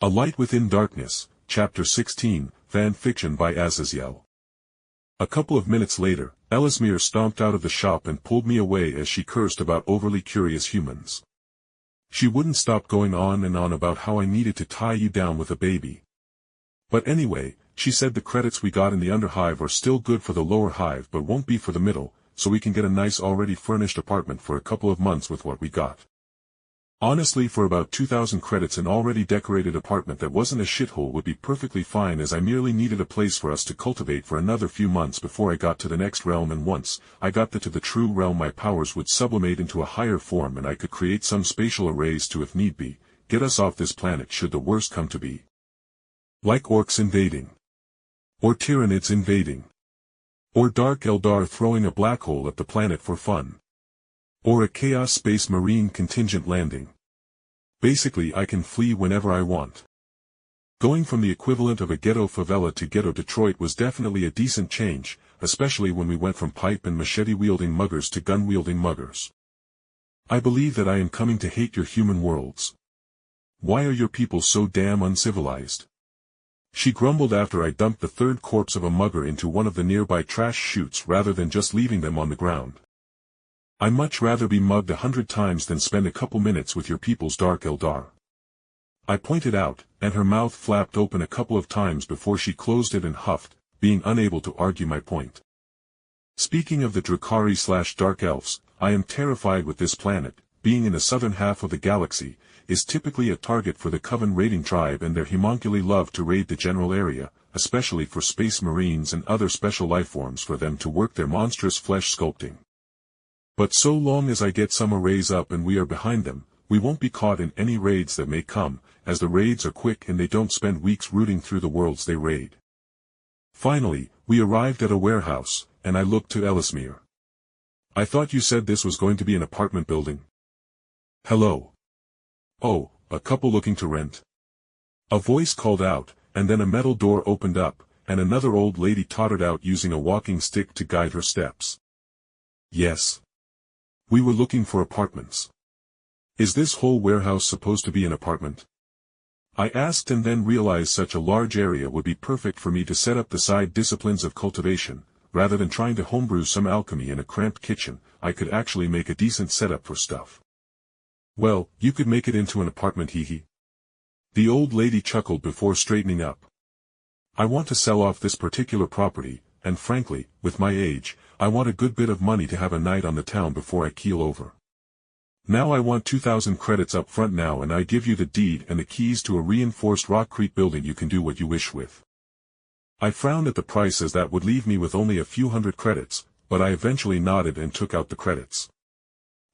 A Light Within Darkness, Chapter 16, Fan Fiction by Azazyel. A couple of minutes later, Elesmere stomped out of the shop and pulled me away as she cursed about overly curious humans. She wouldn't stop going on and on about how I needed to tie you down with a baby. But anyway, she said the credits we got in the Underhive are still good for the Lowerhive but won't be for the middle, so we can get a nice already furnished apartment for a couple of months with what we got. Honestly, for about 2,000 credits an already decorated apartment that wasn't a shithole would be perfectly fine, as I merely needed a place for us to cultivate for another few months before I got to the next realm, and once I got to the true realm my powers would sublimate into a higher form and I could create some spatial arrays to, if need be, get us off this planet should the worst come to be. Like orcs invading. Or Tyranids invading. Or Dark Eldar throwing a black hole at the planet for fun. Or a Chaos Space Marine contingent landing. Basically I can flee whenever I want. Going from the equivalent of a ghetto favela to ghetto Detroit was definitely a decent change, especially when we went from pipe and machete-wielding muggers to gun-wielding muggers. I believe that I am coming to hate your human worlds. Why are your people so damn uncivilized? She grumbled after I dumped the third corpse of a mugger into one of the nearby trash chutes rather than just leaving them on the ground. I'd much rather be mugged 100 times than spend a couple minutes with your people's Dark Eldar. I pointed out, and her mouth flapped open a couple of times before she closed it and huffed, being unable to argue my point. Speaking of the Drakari/Dark Elves, I am terrified with this planet, being in the southern half of the galaxy, is typically a target for the Coven raiding tribe, and their homunculi love to raid the general area, especially for space marines and other special lifeforms for them to work their monstrous flesh sculpting. But so long as I get some arrays up and we are behind them, we won't be caught in any raids that may come, as the raids are quick and they don't spend weeks rooting through the worlds they raid. Finally, we arrived at a warehouse, and I looked to Elesmere. I thought you said this was going to be an apartment building. Hello. Oh, a couple looking to rent. A voice called out, and then a metal door opened up, and another old lady tottered out using a walking stick to guide her steps. Yes. We were looking for apartments. Is this whole warehouse supposed to be an apartment? I asked, and then realized such a large area would be perfect for me to set up the side disciplines of cultivation. Rather than trying to homebrew some alchemy in a cramped kitchen, I could actually make a decent setup for stuff. Well, you could make it into an apartment, hee. The old lady chuckled before straightening up. I want to sell off this particular property, and frankly, with my age, I want a good bit of money to have a night on the town before I keel over. Now I want 2,000 credits up front now, and I give you the deed and the keys to a reinforced rockcrete building you can do what you wish with. I frowned at the price, as that would leave me with only a few hundred credits, but I eventually nodded and took out the credits.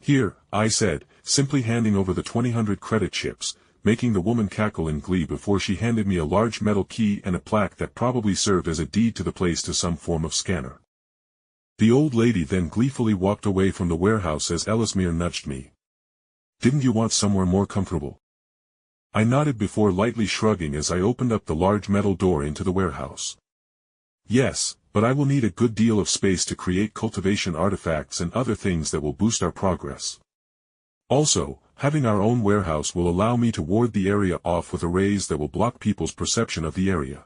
Here, I said, simply handing over the 2,000 credit chips, making the woman cackle in glee before she handed me a large metal key and a plaque that probably served as a deed to the place to some form of scanner. The old lady then gleefully walked away from the warehouse as Elesmere nudged me. Didn't you want somewhere more comfortable? I nodded before lightly shrugging as I opened up the large metal door into the warehouse. Yes, but I will need a good deal of space to create cultivation artifacts and other things that will boost our progress. Also, having our own warehouse will allow me to ward the area off with arrays that will block people's perception of the area.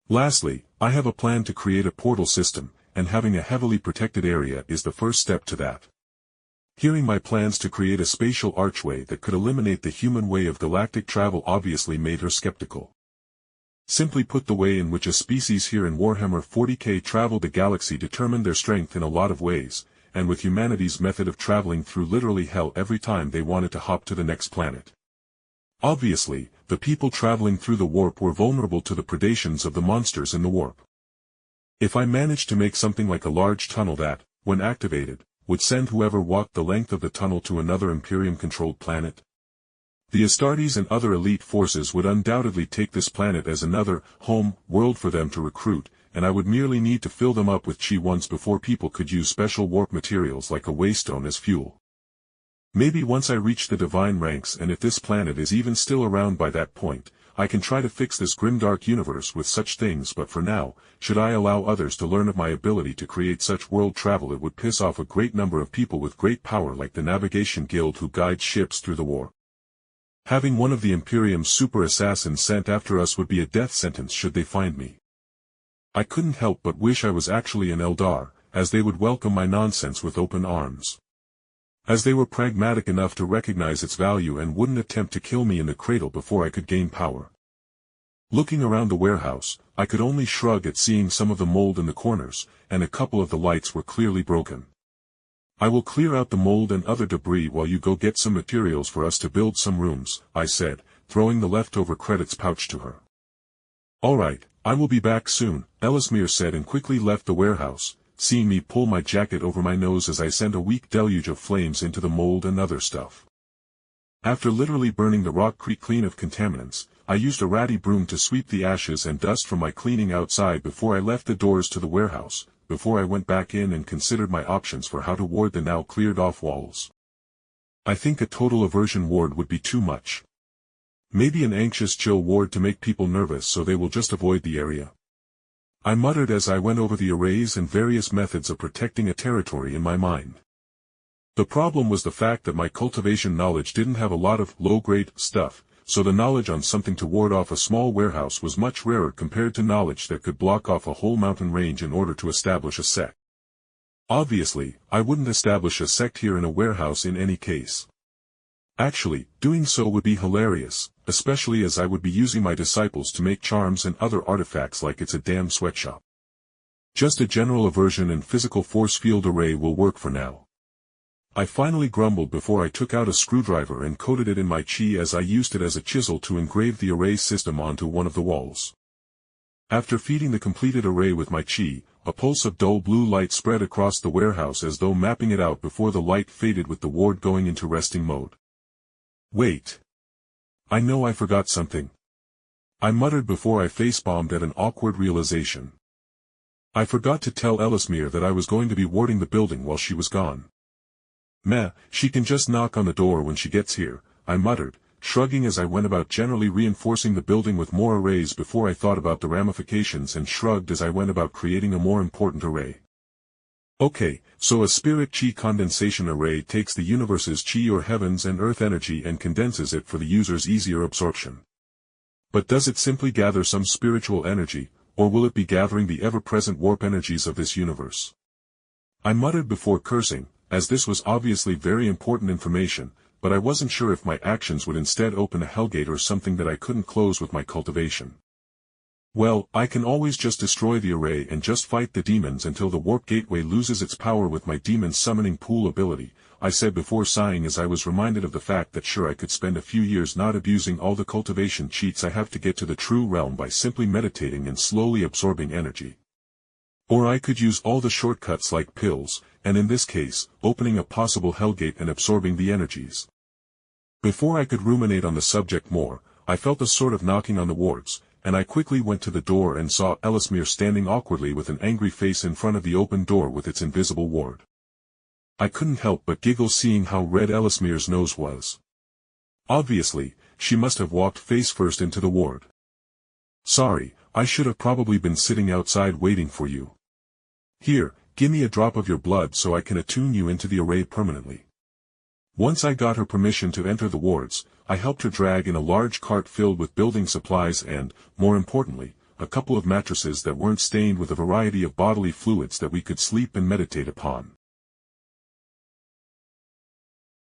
Lastly, I have a plan to create a portal system, and having a heavily protected area is the first step to that. Hearing my plans to create a spatial archway that could eliminate the human way of galactic travel obviously made her skeptical. Simply put, the way in which a species here in Warhammer 40k traveled the galaxy determined their strength in a lot of ways, and with humanity's method of traveling through literally hell every time they wanted to hop to the next planet. Obviously, the people traveling through the warp were vulnerable to the predations of the monsters in the warp. If I managed to make something like a large tunnel that, when activated, would send whoever walked the length of the tunnel to another Imperium-controlled planet, the Astartes and other elite forces would undoubtedly take this planet as another home world for them to recruit, and I would merely need to fill them up with chi once before people could use special warp materials like a waystone as fuel. Maybe once I reach the divine ranks, and if this planet is even still around by that point, I can try to fix this grimdark universe with such things, but for now, should I allow others to learn of my ability to create such world travel, it would piss off a great number of people with great power like the Navigation Guild who guide ships through the war. Having one of the Imperium's super assassins sent after us would be a death sentence should they find me. I couldn't help but wish I was actually an Eldar, as they would welcome my nonsense with open arms. As they were pragmatic enough to recognize its value and wouldn't attempt to kill me in the cradle before I could gain power. Looking around the warehouse, I could only shrug at seeing some of the mold in the corners, and a couple of the lights were clearly broken. I will clear out the mold and other debris while you go get some materials for us to build some rooms, I said, throwing the leftover credits pouch to her. Alright, I will be back soon, Elesmere said and quickly left the warehouse, seeing me pull my jacket over my nose as I sent a weak deluge of flames into the mold and other stuff. After literally burning the rockcrete clean of contaminants, I used a ratty broom to sweep the ashes and dust from my cleaning outside before I left the doors to the warehouse, before I went back in and considered my options for how to ward the now cleared-off walls. I think a total aversion ward would be too much. Maybe an anxious chill ward to make people nervous so they will just avoid the area. I muttered as I went over the arrays and various methods of protecting a territory in my mind. The problem was the fact that my cultivation knowledge didn't have a lot of low-grade stuff, so the knowledge on something to ward off a small warehouse was much rarer compared to knowledge that could block off a whole mountain range in order to establish a sect. Obviously, I wouldn't establish a sect here in a warehouse in any case. Actually, doing so would be hilarious, especially as I would be using my disciples to make charms and other artifacts like it's a damn sweatshop. Just a general aversion and physical force field array will work for now. I finally grumbled before I took out a screwdriver and coated it in my chi as I used it as a chisel to engrave the array system onto one of the walls. After feeding the completed array with my chi, a pulse of dull blue light spread across the warehouse as though mapping it out before the light faded with the ward going into resting mode. Wait. I know I forgot something. I muttered before I facepalmed at an awkward realization. I forgot to tell Elesmere that I was going to be warding the building while she was gone. Meh, she can just knock on the door when she gets here, I muttered, shrugging as I went about generally reinforcing the building with more arrays before I thought about the ramifications and shrugged as I went about creating a more important array. Okay, so a spirit chi condensation array takes the universe's chi or heavens and earth energy and condenses it for the user's easier absorption. But does it simply gather some spiritual energy, or will it be gathering the ever-present warp energies of this universe? I muttered before cursing, as this was obviously very important information, but I wasn't sure if my actions would instead open a hellgate or something that I couldn't close with my cultivation. Well, I can always just destroy the array and just fight the demons until the warp gateway loses its power with my demon summoning pool ability, I said before sighing as I was reminded of the fact that sure I could spend a few years not abusing all the cultivation cheats I have to get to the true realm by simply meditating and slowly absorbing energy. Or I could use all the shortcuts like pills, and in this case, opening a possible hellgate and absorbing the energies. Before I could ruminate on the subject more, I felt a sort of knocking on the wards, and I quickly went to the door and saw Elesmere standing awkwardly with an angry face in front of the open door with its invisible ward. I couldn't help but giggle seeing how red Elesmere's nose was. Obviously, she must have walked face first into the ward. Sorry, I should have probably been sitting outside waiting for you. Here, give me a drop of your blood so I can attune you into the array permanently. Once I got her permission to enter the wards, I helped her drag in a large cart filled with building supplies and, more importantly, a couple of mattresses that weren't stained with a variety of bodily fluids that we could sleep and meditate upon.